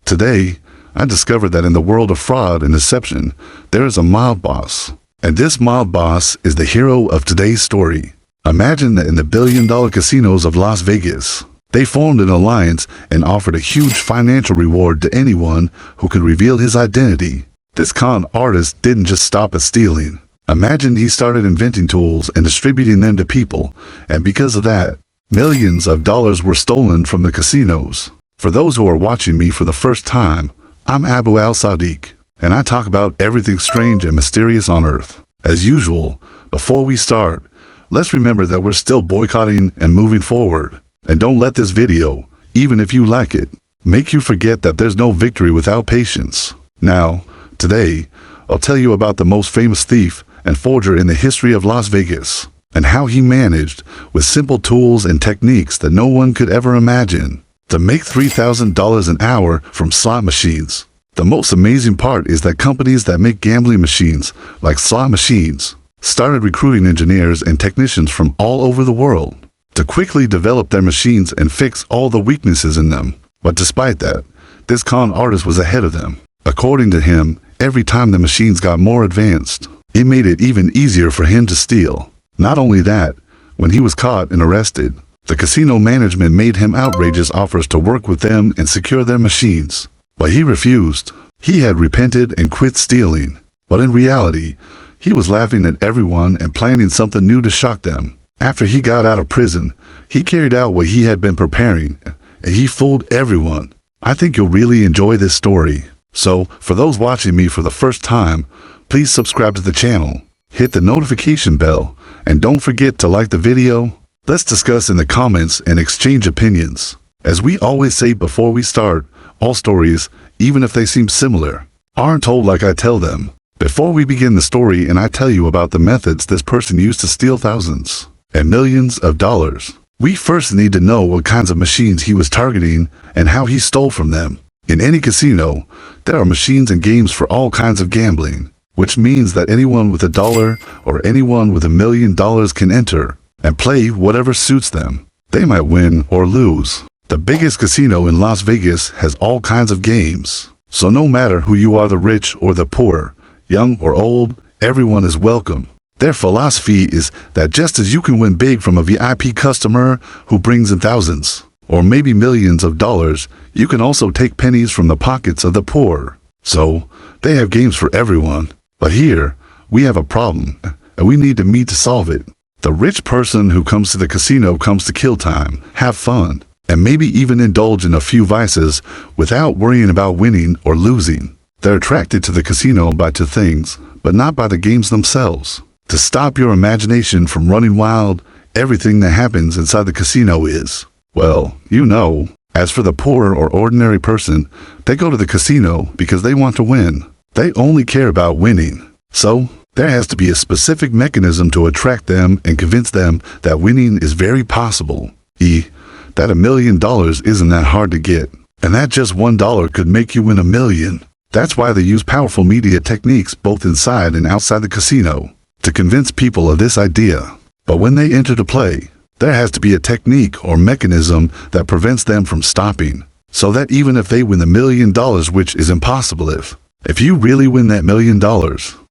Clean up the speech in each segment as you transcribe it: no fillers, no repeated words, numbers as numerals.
Today, I discovered that in the world of fraud and deception, there is a mob boss. And this mob boss is the hero of today's story. Imagine that in the billion-dollar casinos of Las Vegas, they formed an alliance and offered a huge financial reward to anyone who could reveal his identity. This con artist didn't just stop at stealing. Imagine he started inventing tools and distributing them to people, and because of that, millions of dollars were stolen from the casinos. For those who are watching me for the first time, I'm Abu Al-Sadiq, and I talk about everything strange and mysterious on Earth. As usual, before we start, let's remember that we're still boycotting and moving forward. And don't let this video, even if you like it, make you forget that there's no victory without patience. Now, today, I'll tell you about the most famous thief and forger in the history of Las Vegas, and how he managed, with simple tools and techniques that no one could ever imagine, to make $3,000 an hour from slot machines. The most amazing part is that companies that make gambling machines, like slot machines, started recruiting engineers and technicians from all over the world to quickly develop their machines and fix all the weaknesses in them. But despite that, this con artist was ahead of them. According to him, every time the machines got more advanced, it made it even easier for him to steal. Not only that, when he was caught and arrested, the casino management made him outrageous offers to work with them and secure their machines. But he refused. He had repented and quit stealing. But in reality, he was laughing at everyone and planning something new to shock them. After he got out of prison, he carried out what he had been preparing, and he fooled everyone. I think you'll really enjoy this story. So, for those watching me for the first time, please subscribe to the channel, hit the notification bell, and don't forget to like the video. Let's discuss in the comments and exchange opinions. As we always say before we start, all stories, even if they seem similar, aren't told like I tell them. Before we begin the story and I tell you about the methods this person used to steal thousands and millions of dollars, we first need to know what kinds of machines he was targeting and how he stole from them. In any casino, there are machines and games for all kinds of gambling, which means that anyone with $1 or anyone with $1 million can enter and play whatever suits them. They might win or lose. The biggest casino in Las Vegas has all kinds of games. So no matter who you are, the rich or the poor, young or old, everyone is welcome. Their philosophy is that just as you can win big from a VIP customer who brings in thousands, or maybe millions of dollars, you can also take pennies from the pockets of the poor. So, they have games for everyone. But here, we have a problem, and we need to meet to solve it. The rich person who comes to the casino comes to kill time, have fun, and maybe even indulge in a few vices without worrying about winning or losing. They're attracted to the casino by two things, but not by the games themselves. To stop your imagination from running wild, everything that happens inside the casino is, well, you know. As for the poor or ordinary person, they go to the casino because they want to win. They only care about winning. So, there has to be a specific mechanism to attract them and convince them that winning is very possible. That $1 million isn't that hard to get. And that just $1 could make you win $1 million. That's why they use powerful media techniques both inside and outside the casino to convince people of this idea. But when they enter to play, there has to be a technique or mechanism that prevents them from stopping. So that even if they win $1 million, which is impossible if you really win that $1 million,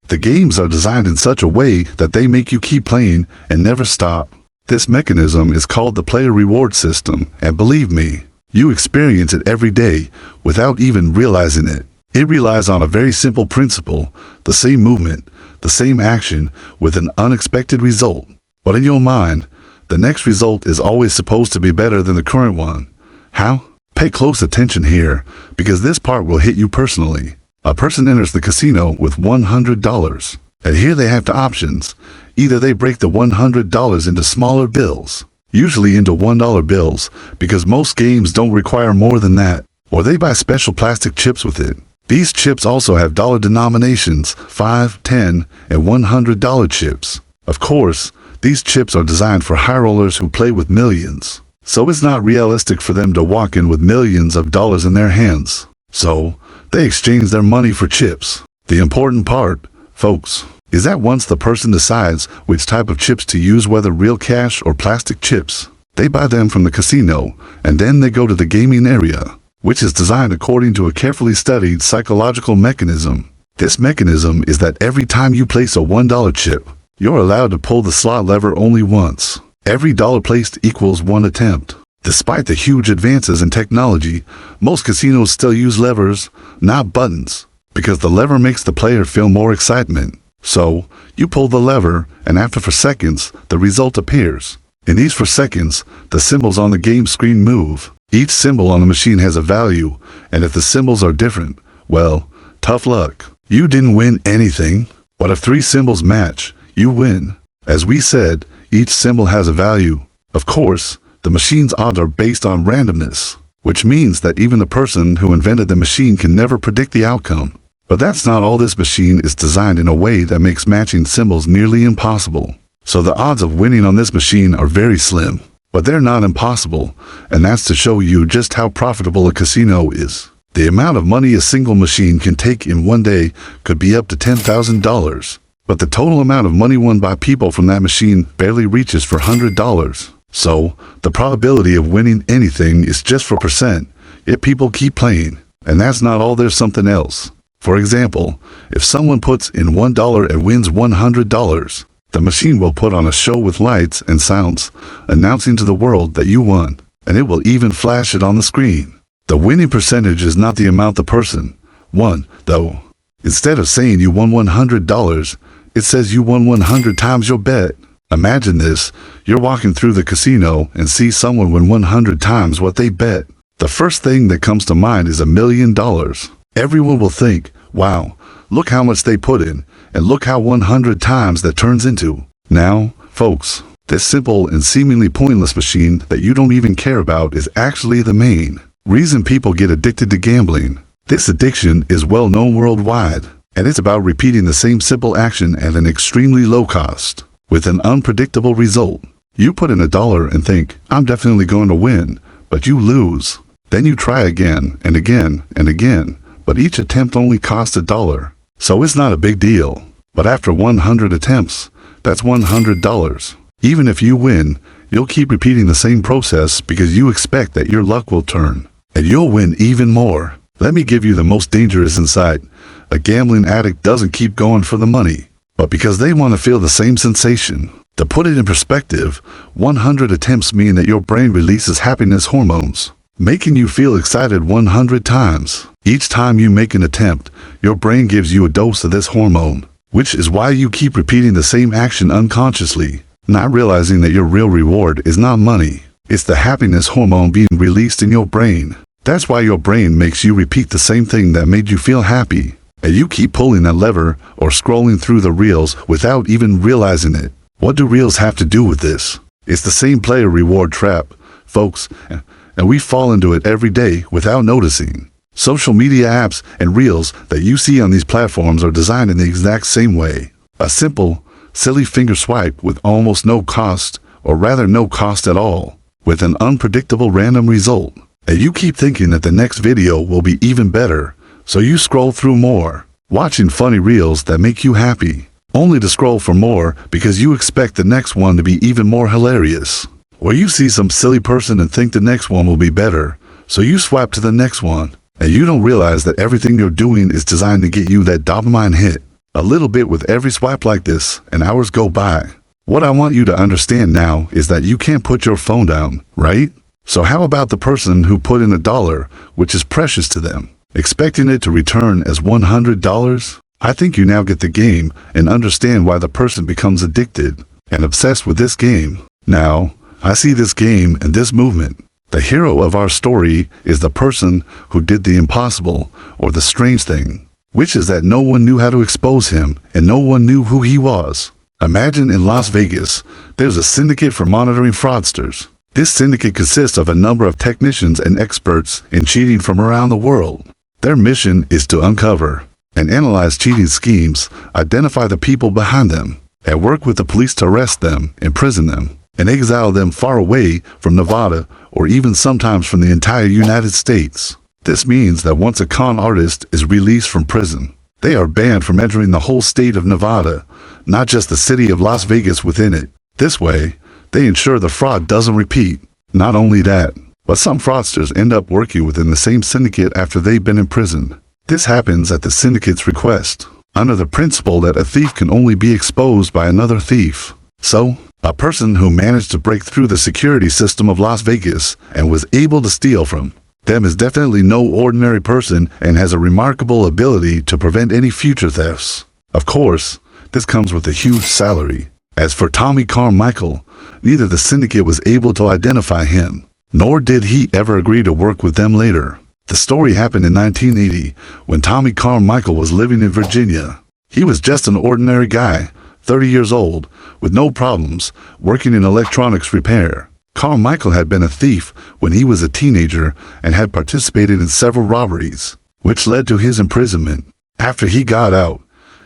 the games are designed in such a way that they make you keep playing and never stop. This mechanism is called the player reward system, and believe me, you experience it every day without even realizing it. It relies on a very simple principle, the same movement, the same action, with an unexpected result. But in your mind, the next result is always supposed to be better than the current one. How? Pay close attention here, because this part will hit you personally. A person enters the casino with $100, and here they have two options. Either they break the $100 into smaller bills, usually into $1 bills, because most games don't require more than that, or they buy special plastic chips with it. These chips also have dollar denominations, $5, $10, and $100 chips. Of course, these chips are designed for high rollers who play with millions, so it's not realistic for them to walk in with millions of dollars in their hands. So, they exchange their money for chips. The important part, folks, is that once the person decides which type of chips to use, whether real cash or plastic chips, they buy them from the casino, and then they go to the gaming area, which is designed according to a carefully studied psychological mechanism. This mechanism is that every time you place a $1 chip, you're allowed to pull the slot lever only once. Every dollar placed equals one attempt. Despite the huge advances in technology, most casinos still use levers, not buttons, because the lever makes the player feel more excitement. So, you pull the lever, and after 4 seconds, the result appears. In these 4 seconds, the symbols on the game screen move. Each symbol on the machine has a value, and if the symbols are different, well, tough luck. You didn't win anything. But if 3 symbols match, you win. As we said, each symbol has a value. Of course, the machine's odds are based on randomness, which means that even the person who invented the machine can never predict the outcome. But that's not all. This machine is designed in a way that makes matching symbols nearly impossible. So the odds of winning on this machine are very slim. But they're not impossible, and that's to show you just how profitable a casino is. The amount of money a single machine can take in one day could be up to $10,000. But the total amount of money won by people from that machine barely reaches $400. So, the probability of winning anything is just 4%, yet people keep playing. And that's not all, there's something else. For example, if someone puts in $1 and wins $100, the machine will put on a show with lights and sounds, announcing to the world that you won, and it will even flash it on the screen. The winning percentage is not the amount the person won, though. Instead of saying you won $100, it says you won 100 times your bet. Imagine this, you're walking through the casino and see someone win 100 times what they bet. The first thing that comes to mind is $1 million. Everyone will think, wow, look how much they put in, and look how 100 times that turns into. Now, folks, this simple and seemingly pointless machine that you don't even care about is actually the main reason people get addicted to gambling. This addiction is well known worldwide, and it's about repeating the same simple action at an extremely low cost, with an unpredictable result. You put in $1 and think, I'm definitely going to win, but you lose. Then you try again and again and again, but each attempt only costs $1. So it's not a big deal. But after 100 attempts, that's $100. Even if you win, you'll keep repeating the same process because you expect that your luck will turn, and you'll win even more. Let me give you the most dangerous insight. A gambling addict doesn't keep going for the money, but because they want to feel the same sensation. To put it in perspective, 100 attempts mean that your brain releases happiness hormones, making you feel excited 100 times. Each time you make an attempt, your brain gives you a dose of this hormone, which is why you keep repeating the same action unconsciously, not realizing that your real reward is not money. It's the happiness hormone being released in your brain. That's why your brain makes you repeat the same thing that made you feel happy, and you keep pulling that lever or scrolling through the reels without even realizing it. What do reels have to do with this? It's the same player reward trap, folks, and we fall into it every day without noticing. Social media apps and reels that you see on these platforms are designed in the exact same way. A simple, silly finger swipe with almost no cost, or rather no cost at all, with an unpredictable random result. And you keep thinking that the next video will be even better, so you scroll through more, watching funny reels that make you happy, only to scroll for more because you expect the next one to be even more hilarious. Or you see some silly person and think the next one will be better, so you swipe to the next one. And you don't realize that everything you're doing is designed to get you that dopamine hit. A little bit with every swipe like this, and hours go by. What I want you to understand now is that you can't put your phone down, right? So how about the person who put in $1, which is precious to them, expecting it to return as $100? I think you now get the game and understand why the person becomes addicted and obsessed with this game. Now, I see this game and this movement. The hero of our story is the person who did the impossible, or the strange thing, which is that no one knew how to expose him and no one knew who he was. Imagine in Las Vegas, there's a syndicate for monitoring fraudsters. This syndicate consists of a number of technicians and experts in cheating from around the world. Their mission is to uncover and analyze cheating schemes, identify the people behind them, and work with the police to arrest them, imprison them, and exile them far away from Nevada, or even sometimes from the entire United States. This means that once a con artist is released from prison, they are banned from entering the whole state of Nevada, not just the city of Las Vegas within it. This way, they ensure the fraud doesn't repeat. Not only that, But some fraudsters end up working within the same syndicate after they've been imprisoned. This happens at the syndicate's request, under the principle that a thief can only be exposed by another thief. So, a person who managed to break through the security system of Las Vegas and was able to steal from them is definitely no ordinary person and has a remarkable ability to prevent any future thefts. Of course, this comes with a huge salary. As for Carr Michael, neither the syndicate was able to identify him, nor did he ever agree to work with them later. The story happened in 1980 when Carr Michael was living in Virginia. He was just an ordinary guy, 30 years old, with no problems, working in electronics repair. Carr Michael had been a thief when he was a teenager and had participated in several robberies, which led to his imprisonment. After he got out,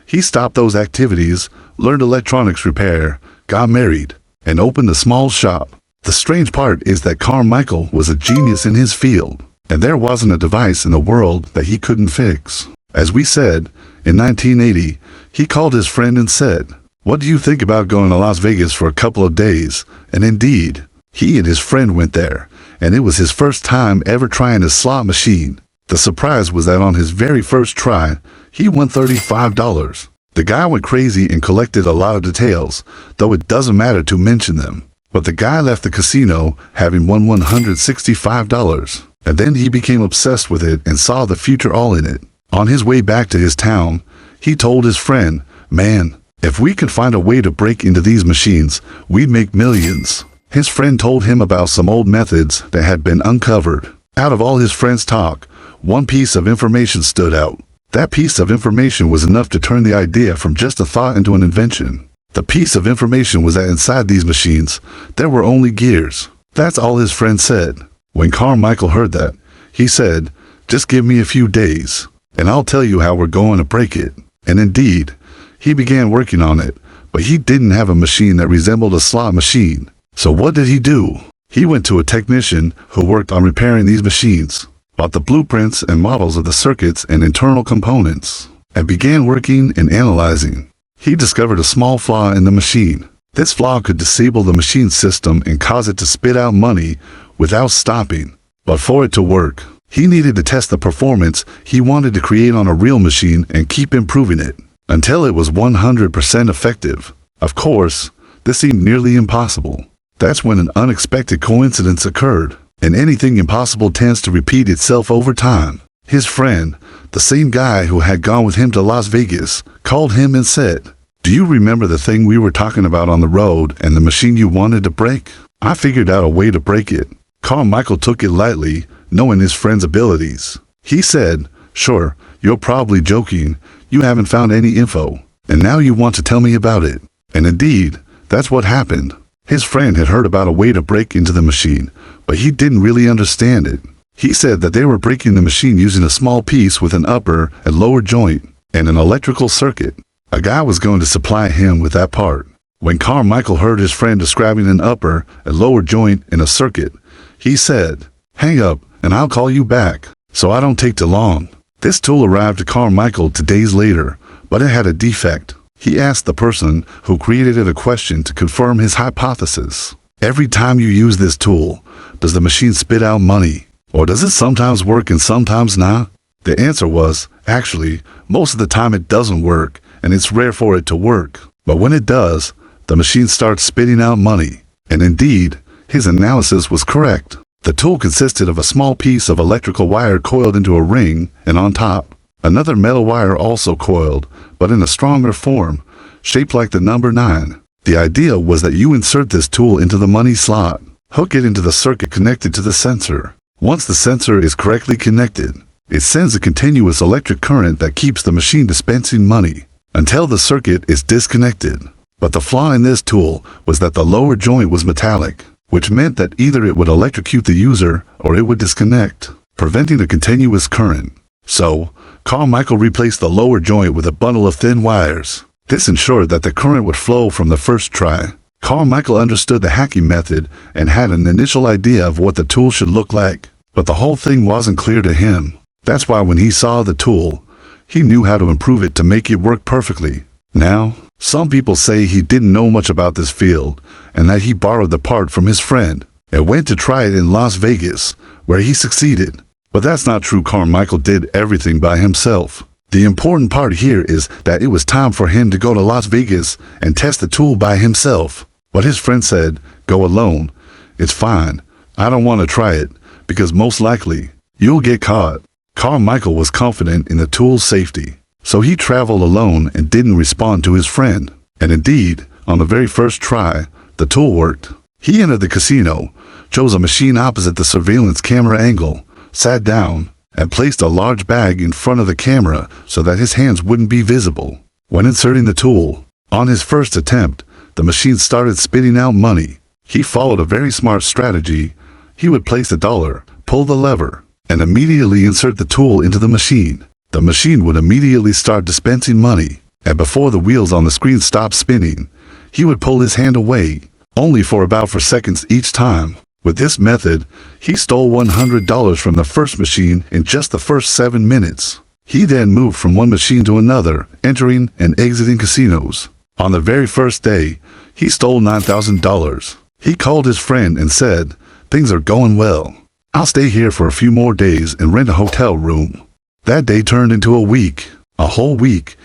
he stopped those activities, learned electronics repair, got married, and opened a small shop. The strange part is that Carr Michael was a genius in his field, and there wasn't a device in the world that he couldn't fix. As we said, in 1980, he called his friend and said, "What do you think about going to Las Vegas for a couple of days?" And indeed, he and his friend went there, and it was his first time ever trying a slot machine. The surprise was that on his very first try, he won $35. The guy went crazy and collected a lot of details, though it doesn't matter to mention them. But the guy left the casino having won $165, and then he became obsessed with it and saw the future all in it. On his way back to his town, he told his friend, "Man, if we could find a way to break into these machines, we'd make millions." His friend told him about some old methods that had been uncovered. Out of all his friend's talk, one piece of information stood out. That piece of information was enough to turn the idea from just a thought into an invention. The piece of information was that inside these machines, there were only gears. That's all his friend said. When Carr Michael heard that, he said, "Just give me a few days, and I'll tell you how we're going to break it." And indeed, he began working on it, but he didn't have a machine that resembled a slot machine. So what did he do? He went to a technician who worked on repairing these machines, bought the blueprints and models of the circuits and internal components, and began working and analyzing. He discovered a small flaw in the machine. This flaw could disable the machine system and cause it to spit out money without stopping. But for it to work, he needed to test the performance he wanted to create on a real machine and keep improving it until it was 100% effective. Of course, this seemed nearly impossible. That's when an unexpected coincidence occurred, and anything impossible tends to repeat itself over time. His friend, the same guy who had gone with him to Las Vegas, called him and said, "Do you remember the thing we were talking about on the road and the machine you wanted to break? I figured out a way to break it." Carr Michael took it lightly, knowing his friend's abilities. He said, "Sure, you're probably joking. You haven't found any info, and now you want to tell me about it." And indeed, that's what happened. His friend had heard about a way to break into the machine, but he didn't really understand it. He said that they were breaking the machine using a small piece with an upper and lower joint and an electrical circuit. A guy was going to supply him with that part. When Carr Michael heard his friend describing an upper and lower joint in a circuit, he said, "Hang up and I'll call you back, so I don't take too long." This tool arrived to Carr Michael 2 days later, but it had a defect. He asked the person who created it a question to confirm his hypothesis. "Every time you use this tool, does the machine spit out money? Or does it sometimes work and sometimes not?" The answer was, actually, most of the time it doesn't work, and it's rare for it to work. But when it does, the machine starts spitting out money. And indeed, his analysis was correct. The tool consisted of a small piece of electrical wire coiled into a ring, and on top, another metal wire also coiled, but in a stronger form, shaped like the number 9. The idea was that you insert this tool into the money slot, hook it into the circuit connected to the sensor. Once the sensor is correctly connected, it sends a continuous electric current that keeps the machine dispensing money until the circuit is disconnected. But the flaw in this tool was that the lower joint was metallic, which meant that either it would electrocute the user or it would disconnect, preventing a continuous current. So, Carr Michael replaced the lower joint with a bundle of thin wires. This ensured that the current would flow from the first try. Carr Michael understood the hacking method and had an initial idea of what the tool should look like, but the whole thing wasn't clear to him. That's why when he saw the tool, he knew how to improve it to make it work perfectly. Now, some people say he didn't know much about this field and that he borrowed the part from his friend. and went to try it in Las Vegas, where he succeeded. But that's not true. Carr Michael did everything by himself. The important part here is that it was time for him to go to Las Vegas and test the tool by himself. But his friend said, "Go alone. It's fine. I don't want to try it, because most likely you'll get caught." Carr Michael was confident in the tool's safety, so he traveled alone and didn't respond to his friend. And indeed, on the very first try, the tool worked. He entered the casino, chose a machine opposite the surveillance camera angle, sat down, and placed a large bag in front of the camera so that his hands wouldn't be visible. When inserting the tool, on his first attempt, the machine started spitting out money. He followed a very smart strategy. He would place a dollar, pull the lever, and immediately insert the tool into the machine. The machine would immediately start dispensing money, and before the wheels on the screen stopped spinning, he would pull his hand away, only for about 4 seconds each time. With this method, he stole $100 from the first machine in just the first 7 minutes. He then moved from one machine to another, entering and exiting casinos. On the very first day, he stole $9,000. He called his friend and said, "Things are going well. I'll stay here for a few more days and rent a hotel room." That day turned into a whole week,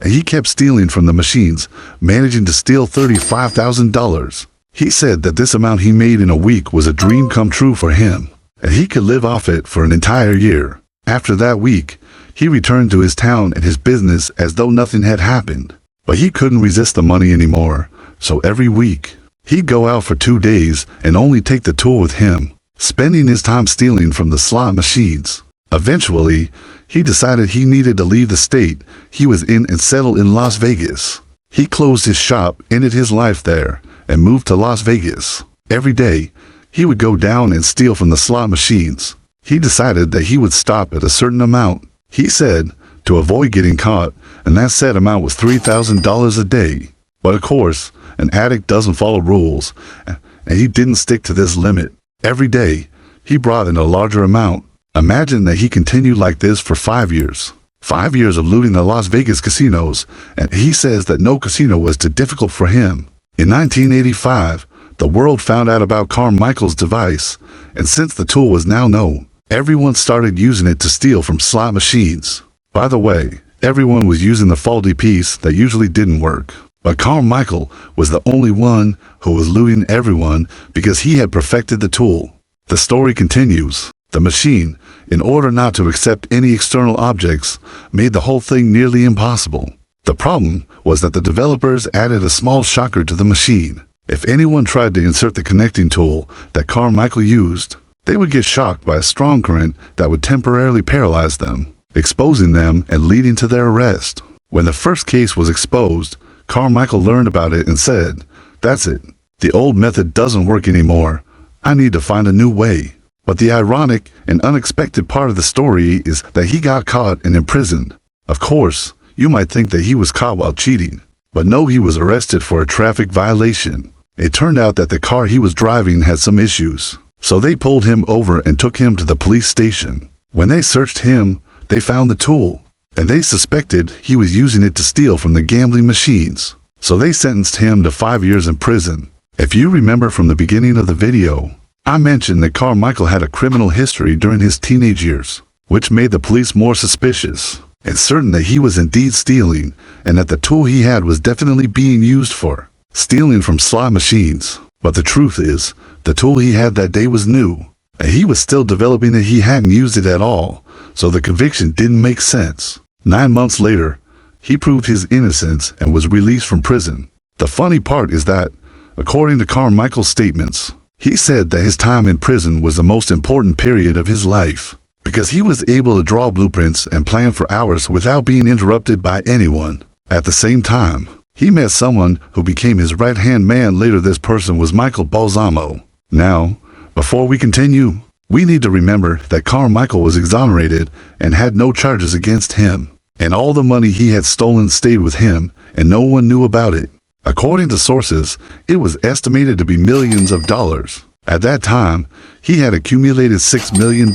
and he kept stealing from the machines, managing to steal $35,000. He said that this amount he made in a week was a dream come true for him, and he could live off it for an entire year. After that week, he returned to his town and his business as though nothing had happened. But he couldn't resist the money anymore, so every week, he'd go out for 2 days and only take the tool with him, spending his time stealing from the slot machines. Eventually, he decided he needed to leave the state he was in and settle in Las Vegas. He closed his shop, ended his life there, and moved to Las Vegas. Every day, he would go down and steal from the slot machines. He decided that he would stop at a certain amount. He said, to avoid getting caught, and that said amount was $3,000 a day. But of course, an addict doesn't follow rules, and he didn't stick to this limit. Every day, he brought in a larger amount. Imagine that he continued like this for 5 years. 5 years of looting the Las Vegas casinos, and he says that no casino was too difficult for him. In 1985, the world found out about Carr Michael's device, and since the tool was now known, everyone started using it to steal from slot machines. By the way, everyone was using the faulty piece that usually didn't work. But Carr Michael was the only one who was looting everyone because he had perfected the tool. The story continues. The machine, in order not to accept any external objects, made the whole thing nearly impossible. The problem was that the developers added a small shocker to the machine. If anyone tried to insert the connecting tool that Carr Michael used, they would get shocked by a strong current that would temporarily paralyze them, exposing them and leading to their arrest. When the first case was exposed, Carr Michael learned about it and said, "That's it. The old method doesn't work anymore. I need to find a new way." But the ironic and unexpected part of the story is that he got caught and imprisoned. Of course, you might think that he was caught while cheating, but no, he was arrested for a traffic violation. It turned out that the car he was driving had some issues, so they pulled him over and took him to the police station. When they searched him, they found the tool, and they suspected he was using it to steal from the gambling machines. So they sentenced him to 5 years in prison. If you remember from the beginning of the video, I mentioned that Carr Michael had a criminal history during his teenage years, which made the police more suspicious and certain that he was indeed stealing, and that the tool he had was definitely being used for stealing from slot machines. But the truth is, the tool he had that day was new, and he was still developing it. He hadn't used it at all, so the conviction didn't make sense. 9 months later, he proved his innocence and was released from prison. The funny part is that, according to Carr Michael's statements, he said that his time in prison was the most important period of his life, because he was able to draw blueprints and plan for hours without being interrupted by anyone. At the same time, he met someone who became his right-hand man later. This person was Michael Balsamo. Now, before we continue, we need to remember that Carr Michael was exonerated and had no charges against him, and all the money he had stolen stayed with him, and no one knew about it. According to sources, it was estimated to be millions of dollars. At that time, he had accumulated $6 million.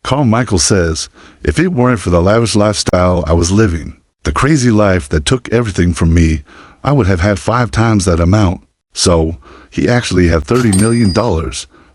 Carr Michael says, "If it weren't for the lavish lifestyle I was living, the crazy life that took everything from me, I would have had 5 times that amount." So, he actually had $30 million,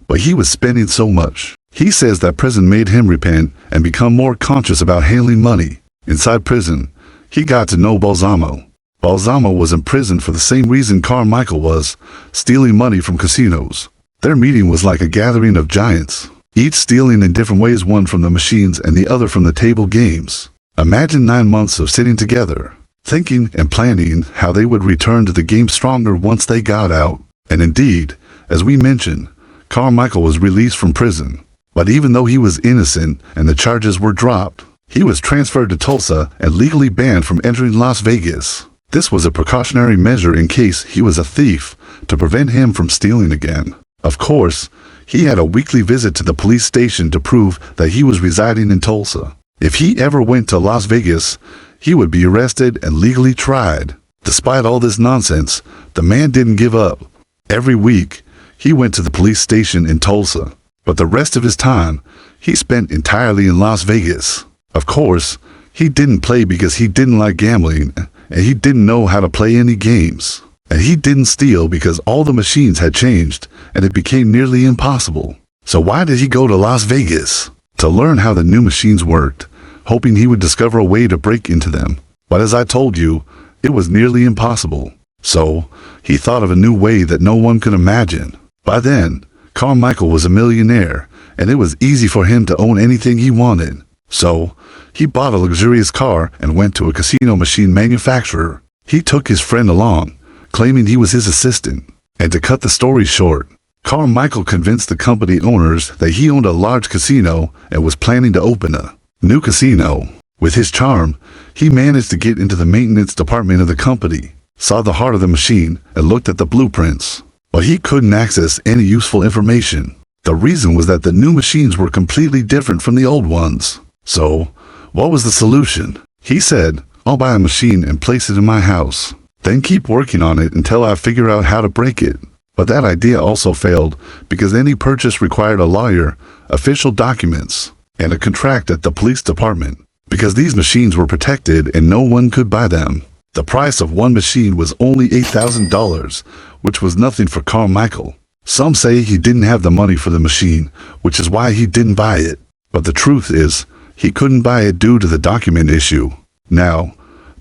but he was spending so much. He says that prison made him repent and become more conscious about handling money. Inside prison, he got to know Balsamo. Balsamo was in prison for the same reason Carr Michael was, stealing money from casinos. Their meeting was like a gathering of giants, each stealing in different ways, one from the machines and the other from the table games. Imagine 9 months of sitting together, thinking and planning how they would return to the game stronger once they got out. And indeed, as we mentioned, Carr Michael was released from prison. But even though he was innocent and the charges were dropped, he was transferred to Tulsa and legally banned from entering Las Vegas. This was a precautionary measure in case he was a thief, to prevent him from stealing again. Of course, he had a weekly visit to the police station to prove that he was residing in Tulsa. If he ever went to Las Vegas, he would be arrested and legally tried. Despite all this nonsense, the man didn't give up. Every week, he went to the police station in Tulsa, but the rest of his time, he spent entirely in Las Vegas. Of course, he didn't play because he didn't like gambling, and he didn't know how to play any games. And he didn't steal because all the machines had changed, and it became nearly impossible. So why did he go to Las Vegas? To learn how the new machines worked, hoping he would discover a way to break into them. But as I told you, it was nearly impossible. So, he thought of a new way that no one could imagine. By then, Carr Michael was a millionaire, and it was easy for him to own anything he wanted. So, he bought a luxurious car and went to a casino machine manufacturer. He took his friend along, claiming he was his assistant. And to cut the story short, Carr Michael convinced the company owners that he owned a large casino and was planning to open a new casino. With his charm, he managed to get into the maintenance department of the company, saw the heart of the machine, and looked at the blueprints. But he couldn't access any useful information. The reason was that the new machines were completely different from the old ones. So, what was the solution? He said, "I'll buy a machine and place it in my house. Then keep working on it until I figure out how to break it." But that idea also failed because any purchase required a lawyer, official documents, and a contract at the police department. Because these machines were protected and no one could buy them. The price of one machine was only $8,000, which was nothing for Carr Michael. Some say he didn't have the money for the machine, which is why he didn't buy it. But the truth is, he couldn't buy it due to the document issue. Now,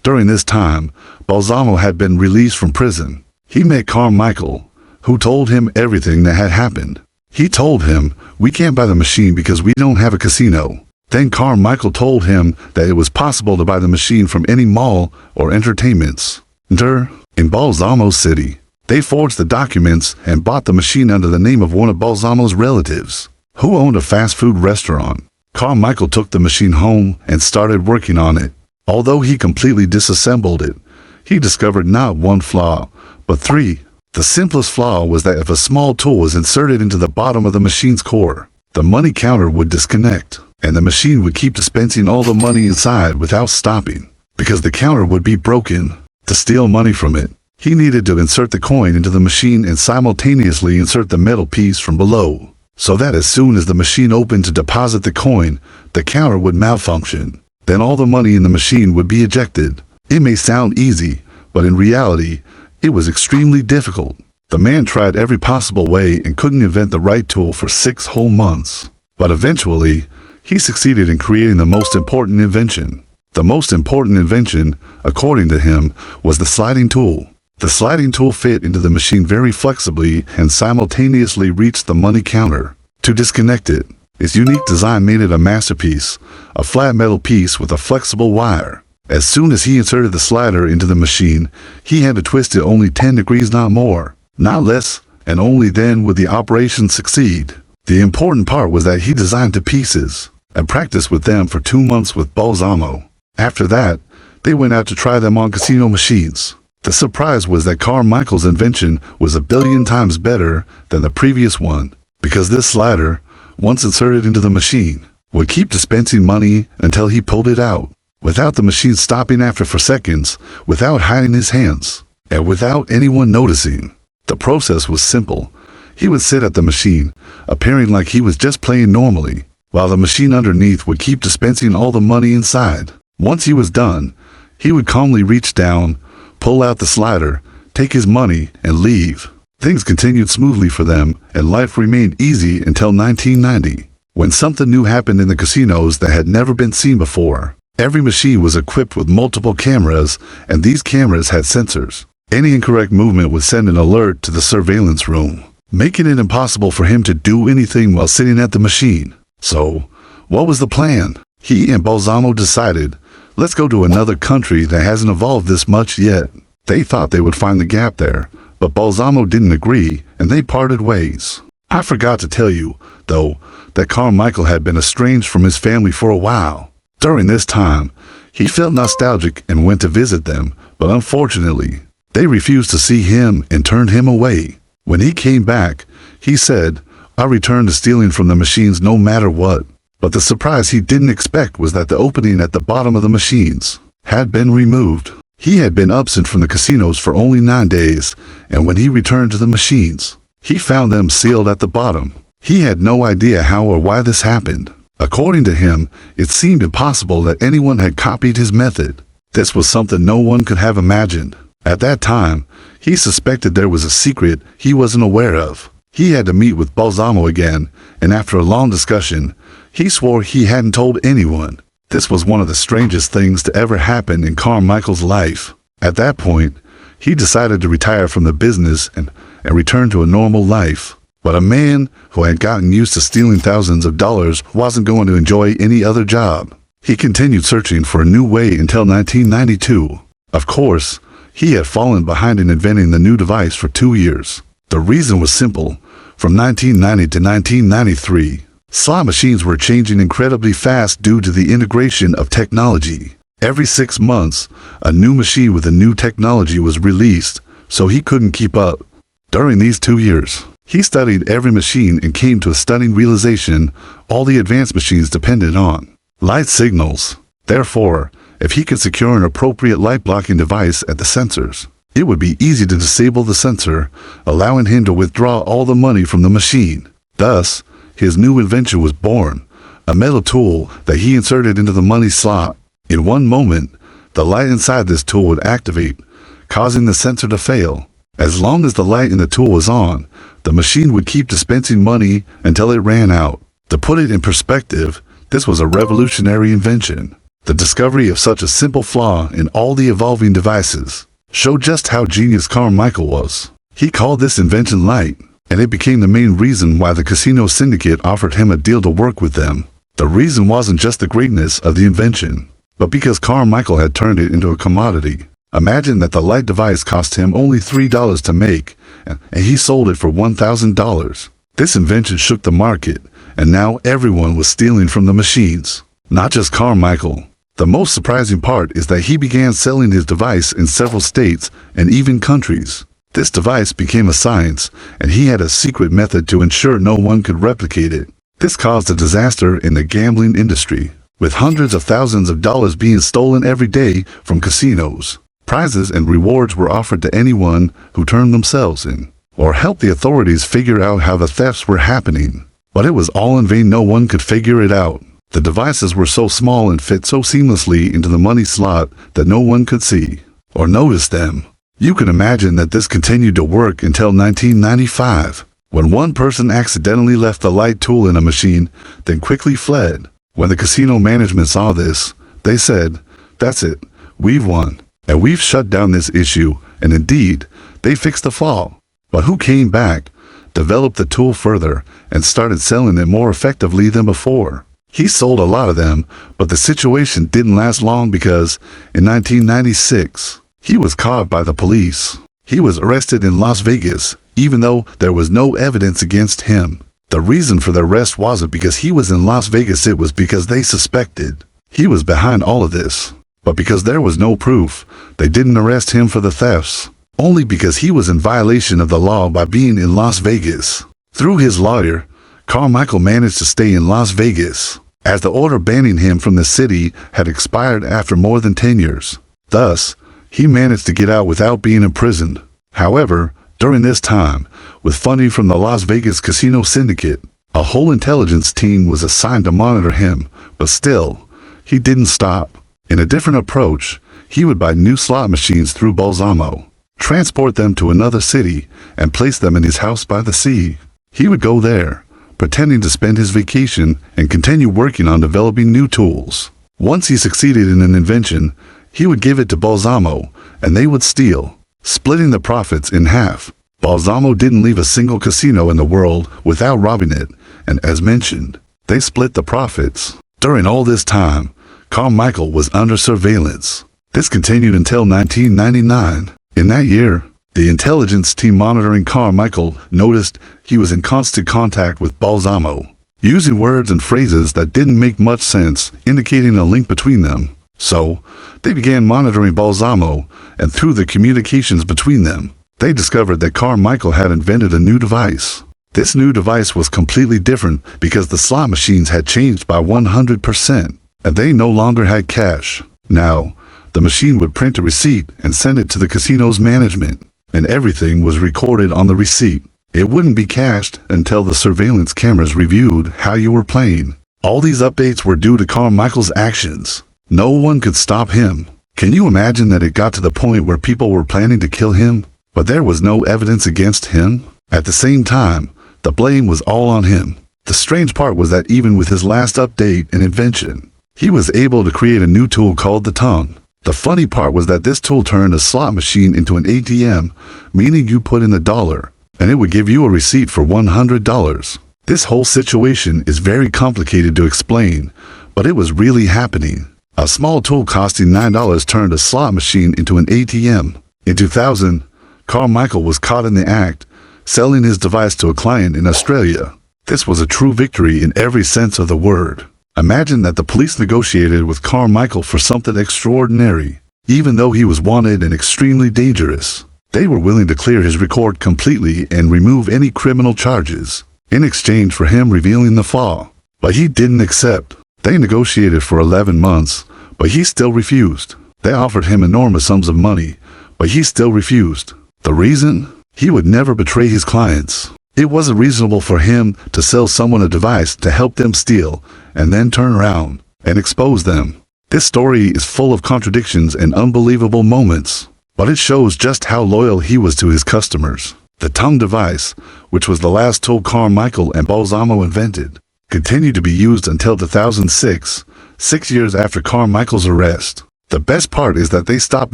during this time, Balsamo had been released from prison. He met Carr Michael, who told him everything that had happened. He told him, "We can't buy the machine because we don't have a casino." Then Carr Michael told him that it was possible to buy the machine from any mall or entertainments center in Balsamo City. They forged the documents and bought the machine under the name of one of Balsamo's relatives, who owned a fast food restaurant. Carr Michael took the machine home and started working on it. Although he completely disassembled it, he discovered not one flaw, but 3. The simplest flaw was that if a small tool was inserted into the bottom of the machine's core, the money counter would disconnect, and the machine would keep dispensing all the money inside without stopping, because the counter would be broken. To steal money from it, he needed to insert the coin into the machine and simultaneously insert the metal piece from below, so that as soon as the machine opened to deposit the coin, the counter would malfunction. Then all the money in the machine would be ejected. It may sound easy, but in reality, it was extremely difficult. The man tried every possible way and couldn't invent the right tool for 6 whole months. But eventually, he succeeded in creating the most important invention. The most important invention, according to him, was the sliding tool. The sliding tool fit into the machine very flexibly and simultaneously reached the money counter. To disconnect it, its unique design made it a masterpiece, a flat metal piece with a flexible wire. As soon as he inserted the slider into the machine, he had to twist it only 10 degrees, not more, not less, and only then would the operation succeed. The important part was that he designed the pieces and practiced with them for 2 months with Balsamo. After that, they went out to try them on casino machines. The surprise was that Carr Michael's invention was 1 billion times better than the previous one, because this slider, once inserted into the machine, would keep dispensing money until he pulled it out, without the machine stopping after for seconds, without hiding his hands, and without anyone noticing. The process was simple. He would sit at the machine, appearing like he was just playing normally, while the machine underneath would keep dispensing all the money inside. Once he was done, he would calmly reach down, pull out the slider, take his money, and leave. Things continued smoothly for them, and life remained easy until 1990, when something new happened in the casinos that had never been seen before. Every machine was equipped with multiple cameras, and these cameras had sensors. Any incorrect movement would send an alert to the surveillance room, making it impossible for him to do anything while sitting at the machine. So, what was the plan? He and Balsamo decided, let's go to another country that hasn't evolved this much yet. They thought they would find the gap there, but Balsamo didn't agree, and they parted ways. I forgot to tell you, though, that Carr Michael had been estranged from his family for a while. During this time, he felt nostalgic and went to visit them, but unfortunately, they refused to see him and turned him away. When he came back, he said, I returned to stealing from the machines no matter what. But the surprise he didn't expect was that the opening at the bottom of the machines had been removed. He had been absent from the casinos for only 9 days, and when he returned to the machines, he found them sealed at the bottom. He had no idea how or why this happened. According to him, it seemed impossible that anyone had copied his method. This was something no one could have imagined. At that time, he suspected there was a secret he wasn't aware of. He had to meet with Balsamo again, and after a long discussion, he swore he hadn't told anyone. This was one of the strangest things to ever happen in Carr Michael's life. At that point, he decided to retire from the business and return to a normal life. But a man who had gotten used to stealing thousands of dollars wasn't going to enjoy any other job. He continued searching for a new way until 1992. Of course, he had fallen behind in inventing the new device for 2 years. The reason was simple. From 1990 to 1993, slot machines were changing incredibly fast due to the integration of technology. Every 6 months, a new machine with a new technology was released, so he couldn't keep up. During these 2 years, he studied every machine and came to a stunning realization all the advanced machines depended on light signals. Therefore, if he could secure an appropriate light-blocking device at the sensors, it would be easy to disable the sensor, allowing him to withdraw all the money from the machine. Thus, his new invention was born, a metal tool that he inserted into the money slot. In one moment, the light inside this tool would activate, causing the sensor to fail. As long as the light in the tool was on, the machine would keep dispensing money until it ran out. To put it in perspective, this was a revolutionary invention. The discovery of such a simple flaw in all the evolving devices showed just how genius Carr Michael was. He called this invention light, and it became the main reason why the casino syndicate offered him a deal to work with them. The reason wasn't just the greatness of the invention, but because Carr Michael had turned it into a commodity. Imagine that the light device cost him only $3 to make, and he sold it for $1,000. This invention shook the market, and now everyone was stealing from the machines. Not just Carr Michael. The most surprising part is that he began selling his device in several states and even countries. This device became a science, and he had a secret method to ensure no one could replicate it. This caused a disaster in the gambling industry, with hundreds of thousands of dollars being stolen every day from casinos. Prizes and rewards were offered to anyone who turned themselves in, or helped the authorities figure out how the thefts were happening. But it was all in vain. No one could figure it out. The devices were so small and fit so seamlessly into the money slot that no one could see or notice them. You can imagine that this continued to work until 1995, when one person accidentally left the light tool in a machine, then quickly fled. When the casino management saw this, they said, "That's it, we've won, and we've shut down this issue," and indeed, they fixed the flaw. But who came back, developed the tool further, and started selling it more effectively than before? He sold a lot of them, but the situation didn't last long because, in 1996, he was caught by the police. He was arrested in Las Vegas, even though there was no evidence against him. The reason for the arrest wasn't because he was in Las Vegas, it was because they suspected he was behind all of this. But because there was no proof, they didn't arrest him for the thefts, only because he was in violation of the law by being in Las Vegas. Through his lawyer, Carr Michael managed to stay in Las Vegas, as the order banning him from the city had expired after more than 10 years. Thus, he managed to get out without being imprisoned. However, during this time, with funding from the Las Vegas casino syndicate, a whole intelligence team was assigned to monitor him, but still, he didn't stop. In a different approach, he would buy new slot machines through Balsamo, transport them to another city, and place them in his house by the sea. He would go there, pretending to spend his vacation and continue working on developing new tools. Once he succeeded in an invention, he would give it to Balsamo, and they would steal, splitting the profits in half. Balsamo didn't leave a single casino in the world without robbing it, and as mentioned, they split the profits. During all this time, Carr Michael was under surveillance. This continued until 1999. In that year, the intelligence team monitoring Carr Michael noticed he was in constant contact with Balsamo, using words and phrases that didn't make much sense, indicating a link between them. So, they began monitoring Balsamo, and through the communications between them, they discovered that Carr Michael had invented a new device. This new device was completely different because the slot machines had changed by 100%, and they no longer had cash. Now, the machine would print a receipt and send it to the casino's management, and everything was recorded on the receipt. It wouldn't be cashed until the surveillance cameras reviewed how you were playing. All these updates were due to Carr Michael's actions. No one could stop him. Can you imagine that it got to the point where people were planning to kill him, but there was no evidence against him? At the same time, the blame was all on him. The strange part was that even with his last update and invention, he was able to create a new tool called the tongue. The funny part was that this tool turned a slot machine into an ATM, meaning you put in $1, and it would give you a receipt for $100. This whole situation is very complicated to explain, but it was really happening. A small tool costing $9 turned a slot machine into an ATM. In 2000, Carr Michael was caught in the act, selling his device to a client in Australia. This was a true victory in every sense of the word. Imagine that the police negotiated with Carr Michael for something extraordinary. Even though he was wanted and extremely dangerous, they were willing to clear his record completely and remove any criminal charges, in exchange for him revealing the flaw. But he didn't accept. They negotiated for 11 months, but he still refused. They offered him enormous sums of money, but he still refused. The reason? He would never betray his clients. It wasn't reasonable for him to sell someone a device to help them steal, and then turn around and expose them. This story is full of contradictions and unbelievable moments, but it shows just how loyal he was to his customers. The tongue device, which was the last tool Carr Michael and Balsamo invented, continued to be used until 2006, 6 years after Carr Michael's arrest. The best part is that they stopped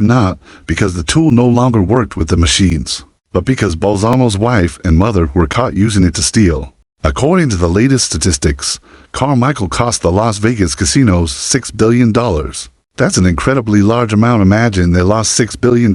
not because the tool no longer worked with the machines, but because Balsamo's wife and mother were caught using it to steal. According to the latest statistics, Carr Michael cost the Las Vegas casinos $6 billion. That's an incredibly large amount. Imagine they lost $6 billion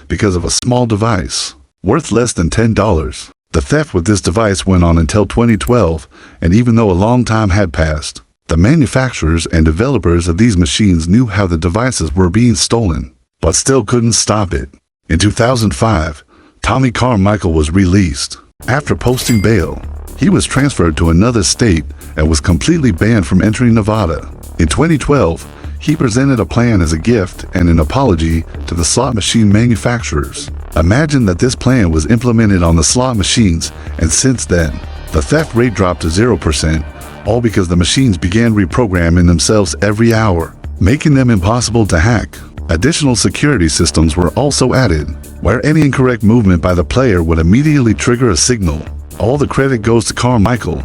because of a small device, worth less than $10. The theft with this device went on until 2012, and even though a long time had passed, the manufacturers and developers of these machines knew how the devices were being stolen, but still couldn't stop it. In 2005, Tommy Carr Michael was released. After posting bail, he was transferred to another state and was completely banned from entering Nevada. In 2012, he presented a plan as a gift and an apology to the slot machine manufacturers. Imagine that this plan was implemented on the slot machines, and since then, the theft rate dropped to 0%, all because the machines began reprogramming themselves every hour, making them impossible to hack. Additional security systems were also added, where any incorrect movement by the player would immediately trigger a signal. All the credit goes to Carr Michael,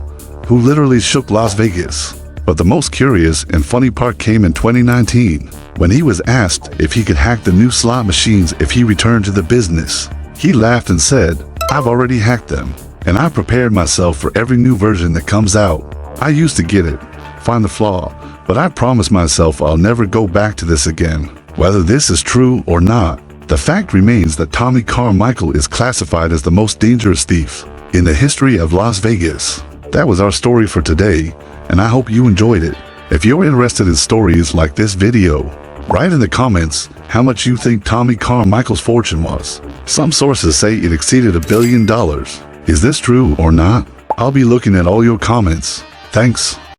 who literally shook Las Vegas. But the most curious and funny part came in 2019, when he was asked if he could hack the new slot machines if he returned to the business. He laughed and said, "I've already hacked them, and I've prepared myself for every new version that comes out. I used to get it, find the flaw, but I promised myself I'll never go back to this again." Whether this is true or not, the fact remains that Tommy Carr Michael is classified as the most dangerous thief in the history of Las Vegas. That was our story for today, and I hope you enjoyed it. If you're interested in stories like this video, write in the comments how much you think Tommy Carr Michael's fortune was. Some sources say it exceeded $1 billion. Is this true or not? I'll be looking at all your comments. Thanks.